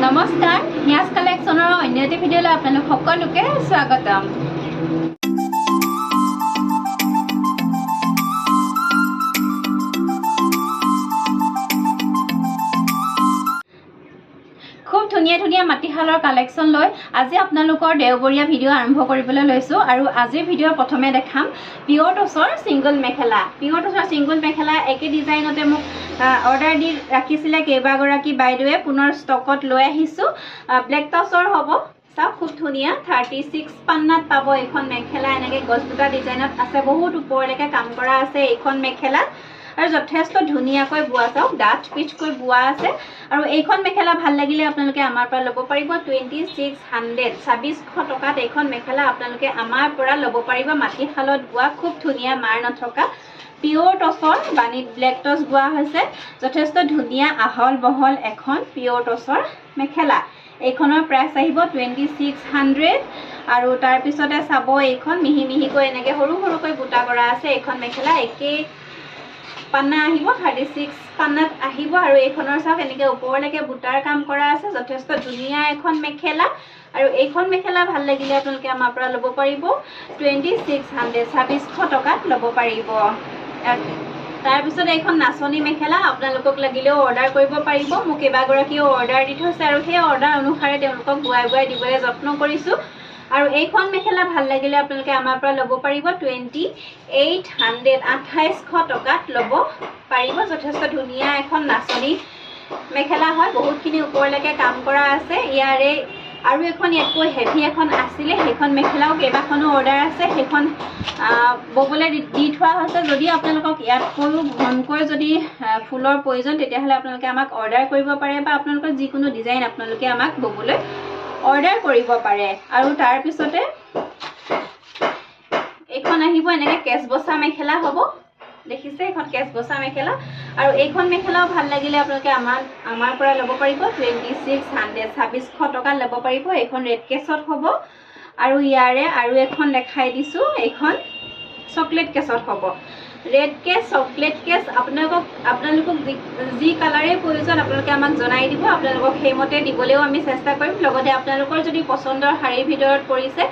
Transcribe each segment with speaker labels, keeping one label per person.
Speaker 1: নমস্কাৰ হিয়াজ কালেকশ্যনৰ অন্য এটা ভিডিঅ'লৈ আপোনালোক সকলোকে স্বাগতম। খুব ধুনীয়া ধুনীয়া মাটিশালৰ কালেকশ্যন লৈ আজি আপোনালোকৰ দেওবৰীয়া ভিডিঅ' আৰম্ভ কৰিবলৈ লৈছোঁ আৰু আজিৰ ভিডিঅ'ৰ প্ৰথমে দেখাম পিয়ৰ টচৰ ছিংগল মেখেলা। পিয়ৰ টচৰ ছিংগল মেখেলা একে ডিজাইনতে মোক অৰ্ডাৰ দি ৰাখিছিলে কেইবাগৰাকী বাইদেৱে, পুনৰ ষ্টকত লৈ আহিছোঁ। ব্লেক টচৰ হ'ব, চাওক খুব ধুনীয়া 36 পান্নাত পাব এইখন মেখেলা। এনেকৈ গছবুটা ডিজাইনত আছে, বহুত ওপৰলৈকে কাম কৰা আছে এইখন মেখেলা আৰু যথেষ্ট ধুনীয়াকৈ বোৱা, চাওক ডাঠ পিচকৈ বোৱা আছে। আৰু এইখন মেখেলা ভাল লাগিলে আপোনালোকে আমাৰ পৰা ল'ব পাৰিব 2600 টকাত এইখন মেখেলা আপোনালোকে আমাৰ পৰা ল'ব পাৰিব। মাটিশালত বোৱা খুব ধুনীয়া মাৰ নথকা পিয়ৰ টচৰ বাণীত ব্লেক টচ বোৱা হৈছে। যথেষ্ট ধুনীয়া আহল বহল এখন পিয়ৰ টচৰ মেখেলা। এইখনৰ প্ৰাইচ আহিব 2600 আৰু তাৰপিছতে চাব এইখন মিহি মিহিকৈ এনেকৈ সৰু সৰুকৈ বুটা কৰা আছে। এইখন মেখেলা একেই পান্না আহিব, 36 পান্নাত আহিব আৰু এইখনৰ চাওক এনেকৈ ওপৰলৈকে বুটাৰ কাম কৰা আছে। যথেষ্ট ধুনীয়া এখন মেখেলা আৰু এইখন মেখেলা ভাল লাগিলে আপোনালোকে আমাৰ পৰা ল'ব পাৰিব 2600 টকাত ল'ব পাৰিব। তাৰপিছত এইখন নাচনী মেখেলা আপোনালোকক লাগিলেও অৰ্ডাৰ কৰিব পাৰিব। মোক কেইবাগৰাকীয়েও অৰ্ডাৰ দি থৈছে আৰু সেই অৰ্ডাৰ অনুসাৰে তেওঁলোকক বোৱাই দিবলৈ যত্ন কৰিছোঁ। আৰু এইখন মেখেলা ভাল লাগিলে আপোনালোকে আমাৰ পৰা ল'ব পাৰিব 2800 টকাত ল'ব পাৰিব। যথেষ্ট ধুনীয়া এখন নাচনী মেখেলা হয়, বহুতখিনি ওপৰলৈকে কাম কৰা আছে। ইয়াৰে আৰু এখন ইয়াতকৈ হেভি এখন আছিলে, সেইখন মেখেলাও কেইবাখনো অৰ্ডাৰ আছে, সেইখন ববলৈ দি থোৱা হৈছে। যদি আপোনালোকক ইয়াতকৈও ঘনকৈ যদি ফুলৰ প্ৰয়োজন তেতিয়াহ'লে আপোনালোকে আমাক অৰ্ডাৰ কৰিব পাৰে বা আপোনালোকৰ যিকোনো ডিজাইন আপোনালোকে আমাক ববলৈ অৰ্ডাৰ কৰিব পাৰে। আৰু তাৰপিছতে এইখন আহিব এনেকৈ কেচ বচা মেখেলা হ'ব, দেখিছে এইখন কেচ বচা মেখেলা। আৰু এইখন মেখেলাও ভাল লাগিলে আপোনালোকে আমাৰ পৰা ল'ব পাৰিব 2600 টকাত ল'ব পাৰিব। এইখন ৰেড কেছত হ'ব আৰু ইয়াৰে আৰু এখন দেখাই দিছোঁ, এইখন চকলেট কেছত হ'ব। ৰেড কেছ, চকলেট কেছ আপোনালোকক যি কালাৰেই প্ৰয়োজন আপোনালোকে আমাক জনাই দিব, আপোনালোকক সেইমতে দিবলৈও আমি চেষ্টা কৰিম। লগতে আপোনালোকৰ যদি পচন্দৰ শাৰীৰ ভিতৰত পৰিছে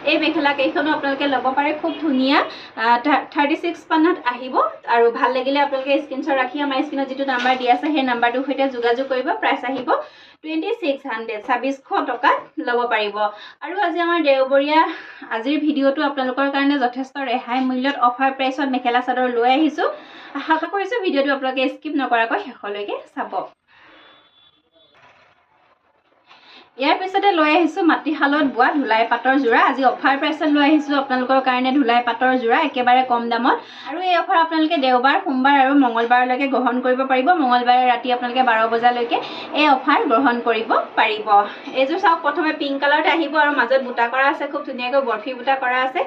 Speaker 1: এই মেখেলা কেইখনো আপোনালোকে ল'ব পাৰে। খুব ধুনীয়া 36 পান্নাত আহিব আৰু ভাল লাগিলে আপোনালোকে স্ক্ৰীনশ্বট ৰাখি আমাৰ স্ক্ৰীনত যিটো নাম্বাৰ দিয়া আছে সেই নাম্বাৰটোৰ সৈতে যোগাযোগ কৰিব। প্ৰাইচ আহিব 2600 টকাত ল'ব পাৰিব। আৰু আজি আমাৰ দেওবৰীয়া আজিৰ ভিডিঅ'টো আপোনালোকৰ কাৰণে যথেষ্ট ৰেহাই মূল্যত অফাৰ প্ৰাইচত মেখেলা চাদৰ লৈ আহিছোঁ। আশা কৰিছোঁ ভিডিঅ'টো আপোনালোকে স্কিপ নকৰাকৈ শেষলৈকে চাব। ইয়াৰ পিছতে লৈ আহিছোঁ মাটিশালত বোৱা ধুলাই পাটৰ যোৰা। আজি অফাৰ প্ৰাইচত লৈ আহিছোঁ আপোনালোকৰ কাৰণে ধুলাই পাটৰ যোৰা, একেবাৰে কম দামত। আৰু এই অফাৰ আপোনালোকে দেওবাৰ, সোমবাৰ আৰু মঙলবাৰলৈকে গ্ৰহণ কৰিব পাৰিব। মঙলবাৰে ৰাতি আপোনালোকে 12 বজালৈকে এই অফাৰ গ্ৰহণ কৰিব পাৰিব। এইযোৰ চাওক প্ৰথমে পিংক কালাৰত আহিব আৰু মাজত বুটা কৰা আছে, খুব ধুনীয়াকৈ বৰফি বুটা কৰা আছে।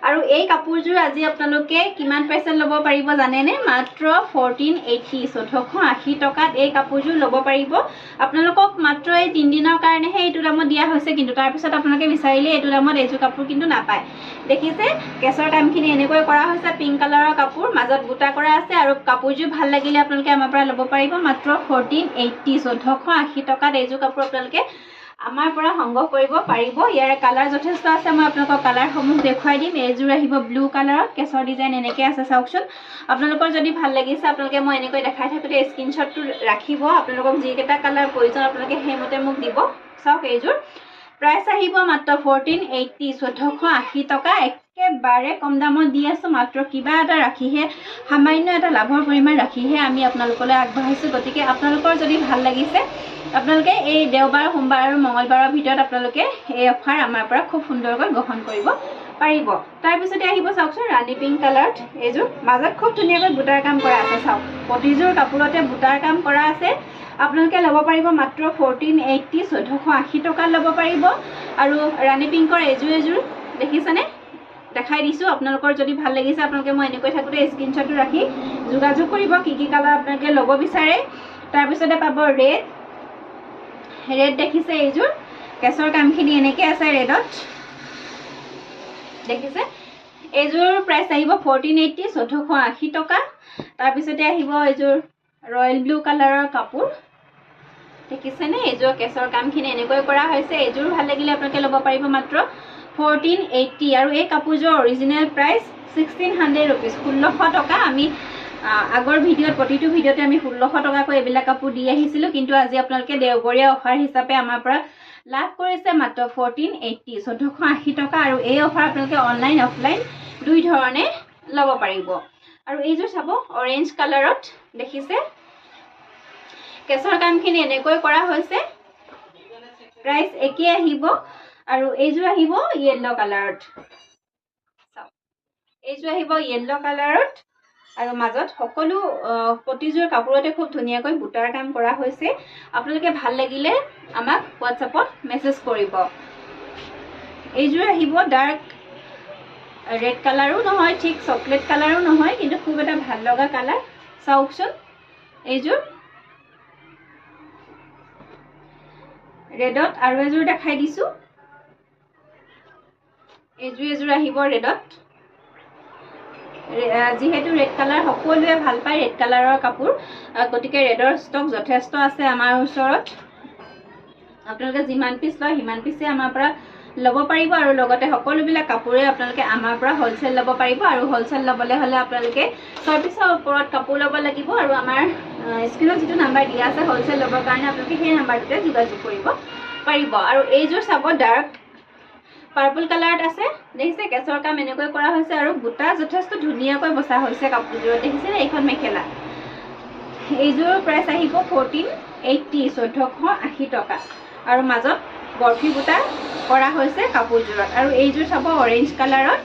Speaker 1: আৰু এই কাপোৰযোৰ আজি আপোনালোকে কিমান প্ৰাইচত ল'ব পাৰিব জানেনে? মাত্ৰ 1480 টকাত এই কাপোৰযোৰ ল'ব পাৰিব। আপোনালোকক মাত্ৰ এই 3 দিনৰ কাৰণেহে এইটো দামত দিয়া হৈছে, কিন্তু তাৰপিছত আপোনালোকে বিচাৰিলে এইটো দামত এইযোৰ কাপোৰ কিন্তু নাপায়। দেখিছে কেছৰ কামখিনি এনেকৈ কৰা হৈছে, পিংক কালাৰৰ কাপোৰ, মাজত বুটা কৰা আছে। আৰু কাপোৰযোৰ ভাল লাগিলে আপোনালোকে আমাৰ পৰা ল'ব পাৰিব মাত্ৰ 1480 টকাত এইযোৰ কাপোৰ আপোনালোকে আমাৰ পৰা সংগ্ৰহ কৰিব পাৰিব। ইয়াৰে কালাৰ যথেষ্ট আছে, মই আপোনালোকক কালাৰসমূহ দেখুৱাই দিম। এইযোৰ আহিব ব্লু কালাৰত, কেছৰ ডিজাইন এনেকৈ আছে চাওকচোন। আপোনালোকৰ যদি ভাল লাগিছে আপোনালোকে মই এনেকৈ দেখাই থাকোঁতে স্ক্ৰীনশ্বটটো ৰাখিব। আপোনালোকক যিকেইটা কালাৰ প্ৰয়োজন আপোনালোকে সেইমতে মোক দিব। চাওক এইযোৰ প্ৰাইচ আহিব মাত্ৰ 1480 টকা, একেবাৰে কম দামত দি আছোঁ। মাত্ৰ কিবা এটা ৰাখিহে, সামান্য এটা লাভৰ পৰিমাণ ৰাখিহে আমি আপোনালোকলৈ আগবঢ়াইছোঁ। গতিকে আপোনালোকৰ যদি ভাল লাগিছে আপোনালোকে এই দেওবাৰ, সোমবাৰ আৰু মঙলবাৰৰ ভিতৰত আপোনালোকে এই অফাৰ আমাৰ পৰা খুব সুন্দৰকৈ গ্ৰহণ কৰিব পাৰিব। তাৰপিছতে আহিব চাওকচোন ৰাণী পিংক কালাৰত, এইযোৰ মাজত খুব ধুনীয়াকৈ বুটাৰ কাম কৰা আছে। চাওক প্ৰতিযোৰ কাপোৰতে বুটাৰ কাম কৰা আছে। আপোনালোকে ল'ব পাৰিব মাত্ৰ 1480 টকাত ল'ব পাৰিব। আৰু ৰাণী পিংকৰ এযোৰ দেখিছেনে? দেখাই দিছোঁ। আপোনালোকৰ যদি ভাল লাগিছে আপোনালোকে মই এনেকৈ থাকোঁতে স্ক্ৰীনশ্বটটো ৰাখি যোগাযোগ কৰিব কি কালাৰ আপোনালোকে ল'ব বিচাৰে। তাৰপিছতে পাব ৰেড দেখিছে, এইযোৰ কেছৰ কামখিনি এনেকৈ আছে ৰেডত, দেখিছে। এইযোৰ প্ৰাইচ আহিব 1480 টকা। তাৰপিছতে আহিব এইযোৰ ৰয়েল ব্লু কালাৰৰ কাপোৰ, দেখিছেনে এইযোৰ কেছৰ কামখিনি এনেকৈ কৰা হৈছে এইযোৰ ভাল লাগিলে আপোনালোকে ল'ব পাৰিব মাত্ৰ 1480 আৰু এই কাপোৰযোৰ অৰিজিনেল প্ৰাইচ 1600 रुपीस 1600 টকা আমি আগৰ ভিডিঅ'ত প্ৰতিটো ভিডিঅ'তে আমি 1600 টকাকৈ এইবিলাক কাপোৰ দি আহিছিলোঁ কিন্তু আজি আপোনালোকে দেওবৰীয়া অফাৰ হিচাপে আমাৰ পৰা লাভ কৰিছে মাত্ৰ 1480 1480 টকা আৰু এই অফাৰ আপোনালোকে অনলাইন অফলাইন দুই ধৰণে ল'ব পাৰিব আৰু এইযোৰ চাব অৰেঞ্জ কালাৰত দেখিছে কেছৰ কামখিনি এনেকৈ কৰা হৈছে প্ৰাইস একে আহিব আৰু এইযোৰ আহিব ইয়েলো কালাৰত এইযোৰ আহিব ইয়েলো কালাৰত আৰু মাজত সকলো প্ৰতিযোৰ কাপোৰতে খুব ধুনীয়াকৈ বুটাৰ কাম কৰা হৈছে আপোনালোকে ভাল লাগিলে আমাক WhatsAppত মেছেজ কৰিব এইযোৰ আহিব ডাৰ্ক ৰেড কালাৰো নহয় ঠিক চকলেট কালাৰো নহয় কিন্তু খুব এটা ভাল লগা কালাৰ চাওকচোন এইযোৰ ৰেডত আৰু এযোৰ দেখাই দিছো এইযোৰ আহিব ৰেডত যেহেতু ৰেড কালাৰ সকলোৱে ভাল পায় ৰেড কালাৰৰ কাপোৰ গতিকে ৰেডৰ ষ্টক যথেষ্ট আছে আমাৰ ওচৰত আপোনালোকে যিমান পিস লয় হিমান পিসে আমাৰ পৰা ল'ব পাৰিব আৰু লগতে সকলোবিলাক কাপোৰে আপোনালোকে আমাৰ পৰা হোলসেল ল'ব পাৰিব আৰু হোলসেল ল'বলৈ হ'লে আপোনালোকে 6 পিসৰ ওপৰত কাপোৰ ল'ব লাগিব আৰু আমাৰ স্ক্ৰিনত যিটো নাম্বাৰ দিয়া আছে হোলসেল ল'বৰ কাৰণে আপোনালোকে সেই নাম্বাৰটোতে যোগাযোগ কৰিব পাৰিব আৰু এইযোৰ চাব ডাৰ্ক পাৰ্পল কালাৰত আছে দেখিছে কেছৰ কাম এনেকৈ কৰা হৈছে আৰু বুটা যথেষ্ট ধুনীয়াকৈ বসা হৈছে কাপোৰযোৰ দেখিছে এইখন মেখেলা এইযোৰ প্ৰাইস আহিব 1480 1480 টকা আৰু মাজত বৰফি বুটা কৰা হৈছে কাপোৰযোৰত আৰু এইযোৰ চাব অৰেঞ্জ কালাৰত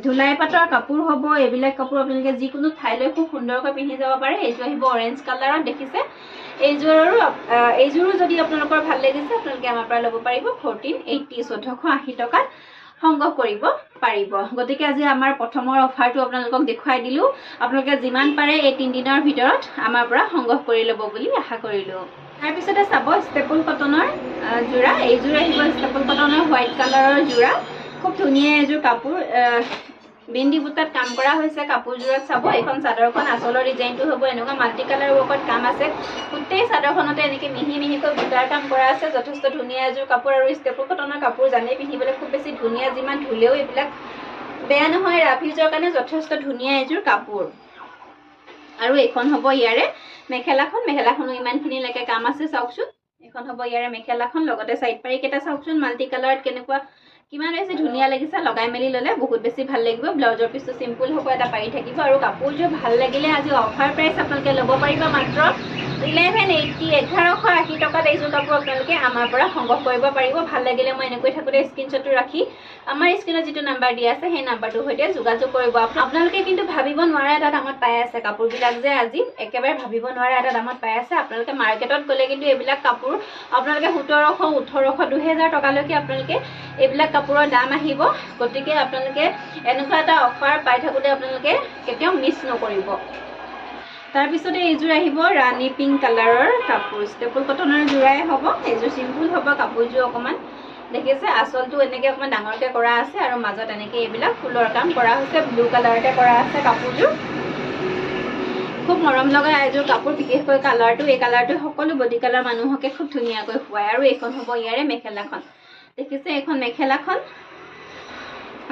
Speaker 1: ধুলাই পাতৰ কাপোৰ হ'ব এইবিলাক কাপোৰ আপোনালোকে যিকোনো ঠাইলৈ খুব সুন্দৰকৈ পিন্ধি যাব পাৰে এইযোৰ আহিব অৰেঞ্জ কালাৰত দেখিছে এইযোৰো যদি আপোনালোকৰ ভাল লাগিছে আপোনালোকে আমাৰ পৰা ল'ব পাৰিব 1480 1480 টকাত সংগ্ৰহ কৰিব পাৰিব গতিকে আজি আমাৰ প্ৰথমৰ অফাৰটো আপোনালোকক দেখুৱাই দিলো আপোনালোকে যিমান পাৰে এই 3 দিনৰ ভিতৰত আমাৰ পৰা সংগ্ৰহ কৰি ল'ব বুলি আশা কৰিলো তাৰ পিছতে চাব ষ্টেপল কটনৰ জোৰা এইযোৰ আহিব ষ্টেপল কটনৰ হোৱাইট কালাৰৰ জোৰা খুব ধুনীয়া এযোৰ কাপোৰ বিন্দি বুটাত কাম কৰা হৈছে কাপোৰযোৰত চাব এখন চাদৰখন আচলৰ ডিজাইনটো হ'ব এনেকুৱা মাল্টি কালাৰ ৱৰ্কত কাম আছে গোটেই চাদৰখনতে এনেকৈ মিহি মিহিকৈ বুটাৰ কাম কৰা আছে যথেষ্ট ধুনীয়া এযোৰ কাপোৰ আৰু ষ্টেপল কটনৰ কাপোৰ জানেই পিন্ধিবলৈ খুব বেছি ধুনীয়া যিমান ধুলেও এইবিলাক বেয়া নহয় ৰাফিউজৰ কাৰণে যথেষ্ট ধুনীয়া এযোৰ কাপোৰ আৰু এখন হ'ব ইয়াৰে মেখেলাখনো ইমানখিনিলৈকে কাম আছে চাওকচোন এখন হ'ব ইয়াৰে মেখেলাখন লগতে সাইড পাৰি কেটা চাওকচোন মাল্টি কালাৰত কেনেকুৱা কিমান বেছি ধুনীয়া লাগিছে লগাই মেলি ললে বহুত বেছি ভাল লাগিব ব্লাউজৰ পিছটো সিম্পল হ'ব এটা পাৰি থাকিব আৰু কাপোৰযোৰ ভাল লাগিলে আজি অফাৰ প্ৰাইস আপোনালোকে ল'ব পাৰিব মাত্ৰ 1180 1180 টকাত এইযোৰ কাপোৰ আপোনালোকে আমাৰ পৰা সংগ্ৰহ কৰিব পাৰিব ভাল লাগিলে মই এনেকৈ থাকোতে স্ক্ৰিনশ্বটটো ৰাখি আমাৰ স্ক্ৰিনত যিটো নাম্বাৰ দিয়া আছে সেই নাম্বাৰটোৰ সৈতে যোগাযোগ কৰিব আপোনালোকে কিন্তু ভাবিব নোৱাৰা এটা দামত পাই আছে কাপোৰবিলাক যে আজি একেবাৰে ভাবিব নোৱাৰা এটা দামত পাই আছে আপোনালোকে মাৰ্কেটত গলে কিন্তু এইবিলাক কাপোৰ আপোনালোকে 1700 1800 2000 টকালৈকে আপোনালোকে এইবিলাক কাপোৰৰ দাম আহিব গতিকে আপোনালোকে এনেকুৱা এটা অফাৰ পাই থাকোতে আপোনালোকে কেতিয়াও মিছ নকৰিব তাৰ পিছতে এইযোৰ আহিব ৰাণী পিংক কালাৰৰ কাপোৰ ষ্টেপল কটনৰ জোৰাই হ'ব এইযোৰ সিম্পল হ'ব কাপোৰযোৰ অকমান দেখিছে আচলটো এনেকৈ অকমান ডাঙৰকৈ কৰা আছে আৰু মাজত এনেকৈ এইবিলাক ফুলৰ কাম কৰা হৈছে ব্লু কালাৰতে কৰা আছে কাপোৰযোৰ খুব মৰম লগা এযোৰ কাপোৰ বিশেষকৈ কালাৰটো এই কালাৰটো সকলো বডি কালাৰ মানুহকে খুব ধুনীয়াকৈ খুৱায় আৰু এইখন হ'ব ইয়াৰে মেখেলাখন দেখিছে এখন মেখেলাখন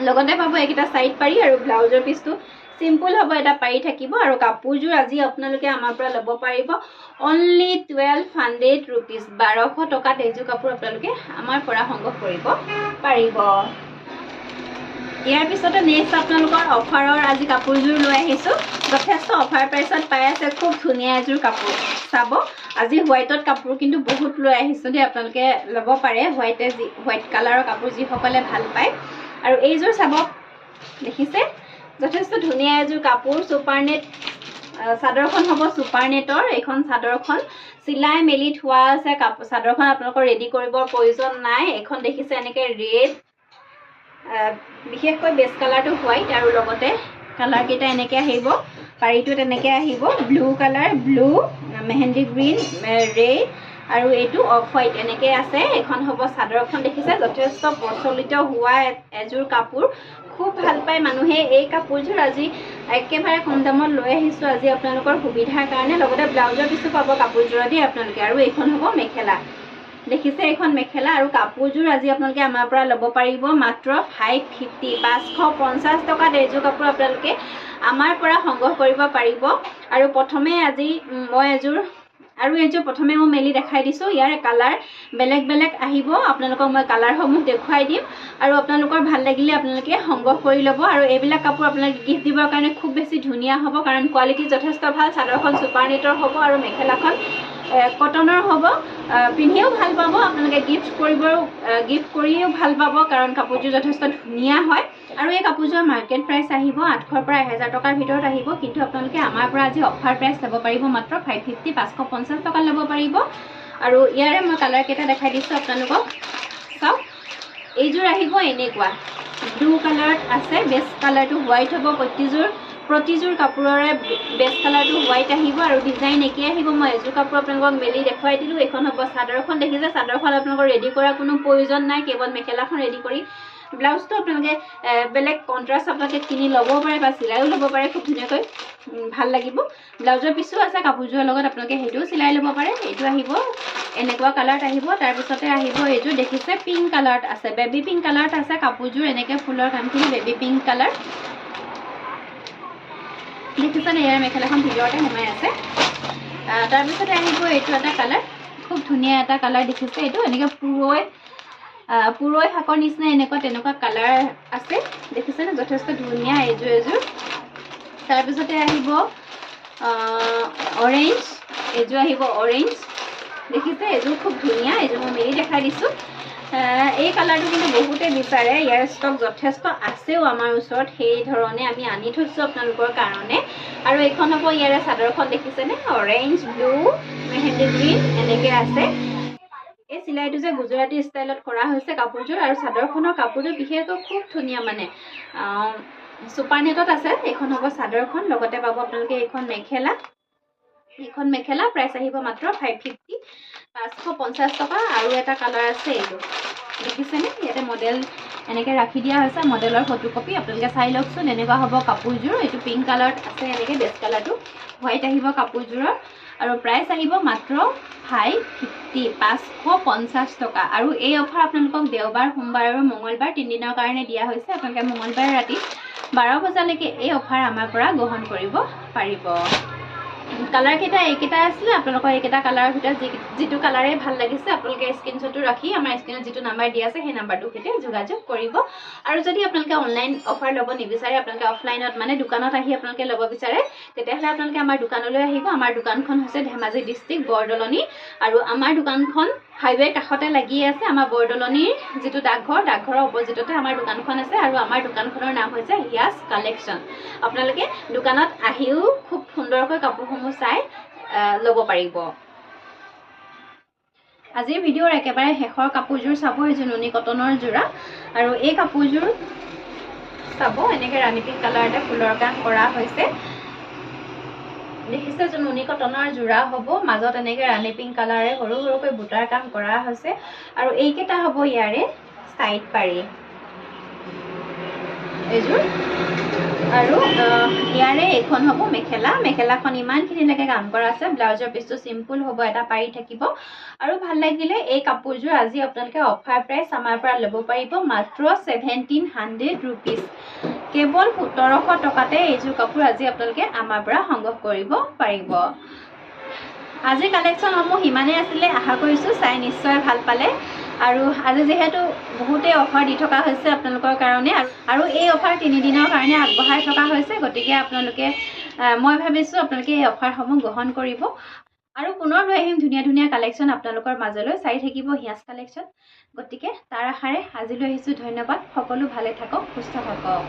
Speaker 1: লগতে পাব এইকেইটা সাইড পাৰি আৰু ব্লাউজৰ পিছটো সিম্পল হ'ব এটা পাৰি থাকিব আৰু কাপোৰযোৰ আজি আপোনালোকে আমাৰ পৰা ল'ব পাৰিব অনলি 1200 रुपीस 1200 টকাত এইযোৰ কাপোৰ আপোনালোকে আমাৰ পৰা সংগ্ৰহ কৰিব পাৰিব ইয়াৰ পিছতে নেক্সট আপোনালোকৰ অফাৰৰ আজি কাপোৰযোৰ লৈ আহিছো যথেষ্ট অফাৰ প্ৰাইসত পাই আছে খুব ধুনীয়া এযোৰ কাপোৰ চাব আজি হোৱাইটত কাপোৰ কিন্তু বহুত লৈ আহিছো দে আপোনালোকে ল'ব পাৰে হোৱাইট কালাৰৰ কাপোৰ যি সকলে ভাল পায় আৰু এইযোৰ চাব দেখিছে যথেষ্ট ধুনীয়া এযোৰ কাপোৰ সুপাৰনেট চাদৰখন হ'ব সুপাৰনেটৰ এইখন চাদৰখন সিলাই মেলি থোৱা আছে কাপোৰ চাদৰখন আপোনালোকৰ ৰেডি কৰিবৰ প্ৰয়োজন নাই এখন দেখিছে এনেকৈ ৰেড বিশেষকৈ বেস কালাৰটো হোৱাইট আৰু লগতে কালাৰ কেইটা এনেকৈ আহিব পাৰিটো তেনেকৈ আহিব blue colour blue mehndi green red আৰু এইটো অফ হোৱাইট এনেকে আছে। এখন হ'ব চাদৰখন দেখিছে যথেষ্ট প্ৰচলিত হোৱা এযোৰ কাপোৰ, খুব ভাল পায় মানুহে এই কাপোৰযোৰ। আজি একেবাৰে কম দামত লৈ আহিছোঁ আজি আপোনালোকৰ সুবিধাৰ কাৰণে। লগতে ব্লাউজৰ পিছো পাব কাপোৰযোৰতে আপোনালোকে। আৰু এইখন হ'ব মেখেলা, দেখিছে এইখন মেখেলা। আৰু কাপোৰযোৰ আজি আপোনালোকে আমাৰ পৰা ল'ব পাৰিব মাত্ৰ 550 550 টকাত এইযোৰ কাপোৰ আপোনালোকে আমাৰ পৰা সংগ্ৰহ কৰিব পাৰিব। আৰু প্ৰথমে আজি মই এইযোৰ প্ৰথমে মই মেলি দেখাই দিছোঁ। ইয়াৰ কালাৰ বেলেগ বেলেগ আহিব, আপোনালোকক মই কালাৰসমূহ দেখুৱাই দিম। আৰু আপোনালোকৰ ভাল লাগিলে আপোনালোকে সংগ্ৰহ কৰি ল'ব। আৰু এইবিলাক কাপোৰ আপোনালোকে গিফ্ট দিবৰ কাৰণে খুব বেছি ধুনীয়া হ'ব, কাৰণ কোৱালিটি যথেষ্ট ভাল। চাদৰখন চুপাৰ নেটৰ হ'ব আৰু মেখেলাখন কটনৰ হ'ব। পিন্ধিও ভাল পাব আপোনালোকে, গিফ্ট কৰিও ভাল পাব, কাৰণ কাপোৰযোৰ যথেষ্ট ধুনীয়া হয়। আৰু এই কাপোৰযোৰৰ মাৰ্কেট প্ৰাইচ আহিব 800 পৰা 1000 টকাৰ ভিতৰত আহিব, কিন্তু আপোনালোকে আমাৰ পৰা আজি অফাৰ প্ৰাইচ ল'ব পাৰিব মাত্ৰ 550 550 টকাত ল'ব পাৰিব। আৰু ইয়াৰে মই কালাৰ কেইটা দেখাই দিছোঁ আপোনালোকক, চাওক। এইযোৰ আহিব এনেকুৱা ব্লু কালাৰত আছে, বেষ্ট কালাৰটো হোৱাইট হ'ব। প্ৰতিযোৰ কাপোৰৰে বেষ্ট কালাৰটো হোৱাইট আহিব আৰু ডিজাইন একেই আহিব। মই এযোৰ কাপোৰ আপোনালোকক মেলি দেখুৱাই দিলোঁ। এইখন হ'ব চাদৰখন, দেখিছে চাদৰখন আপোনালোকৰ ৰেডি কৰাৰ কোনো প্ৰয়োজন নাই, কেৱল মেখেলাখন ৰেডি কৰি ব্লাউজটো আপোনালোকে বেলেগ কণ্ট্ৰাষ্ট আপোনালোকে কিনি ল'ব পাৰে বা চিলাইও ল'ব পাৰে, খুব ধুনীয়াকৈ ভাল লাগিব। ব্লাউজৰ পিছো আছে কাপোৰযোৰৰ লগত, আপোনালোকে সেইটোও চিলাই ল'ব পাৰে। এইটো আহিব এনেকুৱা কালাৰত আহিব। তাৰপিছতে আহিব এইযোৰ, দেখিছে পিংক কালাৰত আছে, বেবী পিংক কালাৰত আছে কাপোৰযোৰ। এনেকৈ ফুলৰ কামখিনি বেবী পিংক কালাৰ, দেখিছেনে? ইয়াৰ মেখেলাখন ভিতৰতে সোমাই আছে। তাৰপিছতে আহিব এইটো এটা কালাৰ, খুব ধুনীয়া এটা কালাৰ, দেখিছে? এইটো এনেকৈ পুৰৈ শাকৰ নিচিনা তেনেকুৱা কালাৰ আছে, দেখিছেনে? যথেষ্ট ধুনীয়া এযোৰ। তাৰপিছতে আহিব অৰেঞ্জ, এইযোৰ আহিব অৰেঞ্জ, দেখিছে? এইযোৰ খুব ধুনীয়া, এইযোৰ মই মেলি দেখাই দিছোঁ। এই কালাৰটো কিন্তু বহুতে বিচাৰে, ইয়াৰ ষ্টক যথেষ্ট আছেও আমাৰ ওচৰত, সেই ধৰণে আমি আনি থৈছোঁ আপোনালোকৰ কাৰণে। আৰু এইখন হ'ব ইয়াৰে চাদৰখন, দেখিছেনে? অৰেঞ্জ, ব্লু, মেহেন্দি গ্ৰীণ এনেকৈ আছে। এই চিলাইটো যে গুজৰাটী ষ্টাইলত কৰা হৈছে কাপোৰযোৰ, আৰু চাদৰখনৰ কাপোৰটো বিশেষকৈ খুব ধুনীয়া, মানে চুপাৰ নেটত আছে। এইখন হ'ব চাদৰখন, লগতে পাব আপোনালোকে এইখন মেখেলা প্ৰাইচ আহিব মাত্ৰ 550 550 টকা। আৰু এটা কালাৰ আছে, এইটো দেখিছেনে? ইয়াতে মডেল এনেকৈ ৰাখি দিয়া হৈছে, মডেলৰ ফটোকপি আপোনালোকে চাই লওকচোন। এনেকুৱা হ'ব কাপোৰযোৰ। এইটো পিংক কালাৰত আছে, এনেকৈ বেষ্ট কালাৰটো হোৱাইট আহিব কাপোৰযোৰৰ। আৰু প্ৰাইচ আহিব মাত্ৰ 550 550 টকা। আৰু এই অফাৰ আপোনালোকক দেওবাৰ, সোমবাৰ আৰু মঙলবাৰ 3 দিনৰ কাৰণে দিয়া হৈছে। আপোনালোকে মঙলবাৰ ৰাতি 12 বজালৈকে এই অফাৰ আমাৰ পৰা গ্ৰহণ কৰিব পাৰিব। কালাৰ কেইটা এইকেইটা আছিলে, আপোনালোকৰ এইকেইটা কালাৰৰ ভিতৰত যিটো কালাৰে ভাল লাগিছে আপোনালোকে স্ক্ৰীনশ্বটটো ৰাখি আমাৰ স্ক্ৰীনত যিটো নাম্বাৰ দিয়া আছে সেই নাম্বাৰটোৰ সৈতে যোগাযোগ কৰিব। আৰু যদি আপোনালোকে অনলাইন অফাৰ ল'ব নিবিচাৰে, আপোনালোকে অফলাইনত মানে দোকানত আহি আপোনালোকে ল'ব বিচাৰে, তেতিয়াহ'লে আপোনালোকে আমাৰ দোকানলৈ আহিব। আমাৰ দোকানখন হৈছে ধেমাজি ডিষ্ট্ৰিক্ট বৰদলনি, আৰু আমাৰ দোকানখন হাইৱে কাষতে লাগি আছে। আমাৰ বৰদলনিৰ যিটো ডাকঘৰৰ অপজিটতে আমাৰ দোকানখন আছে। আৰু আমাৰ দোকানখনৰ নাম হৈছে হিয়াজ কালেকশ্যন। আপোনালোকে দোকানত আহিও খুব সুন্দৰকৈ কাপোৰসমূহ চাই ল'ব পাৰিব। আজিৰ ভিডিঅ'ৰ একেবাৰে শেষৰ কাপোৰযোৰ চাব, এইযোৰ নুনি কটনৰ যোৰা। আৰু এই কাপোৰযোৰ চাব, এনেকৈ ৰাণী পিংক কালাৰ এটা ফুলৰ কাম কৰা হৈছে, দেখিছে? যোন নুনি কটনৰ যোৰা হ'ব, মাজত এনেকৈ ৰাণী পিংক কালাৰে সৰু সৰুকৈ বুটাৰ কাম কৰা হৈছে। আৰু এইকেইটা হ'ব ইয়াৰে চাইড পাৰি এইযোৰ। আৰু ইয়াৰে এইখন হ'ব মেখেলাখন ইমানখিনিলৈকে কাম কৰা আছে। ব্লাউজৰ পিচটো চিম্পুল হ'ব, এটা পাৰি থাকিব। আৰু ভাল লাগিলে এই কাপোৰযোৰ আজি আপোনালোকে অফাৰ প্ৰাইচ আমাৰ পৰা ল'ব পাৰিব মাত্ৰ 1700 ৰুপিজ। কেৱল 1700 টকাতে এইযোৰ কাপোৰ আজি আপোনালোকে আমাৰ পৰা সংগ্ৰহ কৰিব পাৰিব। আজিৰ কালেকশ্যনসমূহ ইমানেই আছিলে, আশা কৰিছোঁ চাই নিশ্চয় ভাল পালে। আৰু আজি যিহেতু বহুতেই অফাৰ দি থকা হৈছে আপোনালোকৰ কাৰণে, আৰু এই অফাৰ 3 দিনৰ কাৰণে আগবঢ়াই থকা হৈছে, গতিকে মই ভাবিছোঁ আপোনালোকে এই অফাৰসমূহ গ্ৰহণ কৰিব। আৰু পুনৰ লৈ আহিম ধুনীয়া ধুনীয়া কালেকশ্যন আপোনালোকৰ মাজলৈ, চাই থাকিব হিয়াজ কালেকশ্যন। গতিকে তাৰ আশাৰে আজিলৈ আহিছোঁ, ধন্যবাদ। সকলো ভালে থাকক, সুস্থ থাকক।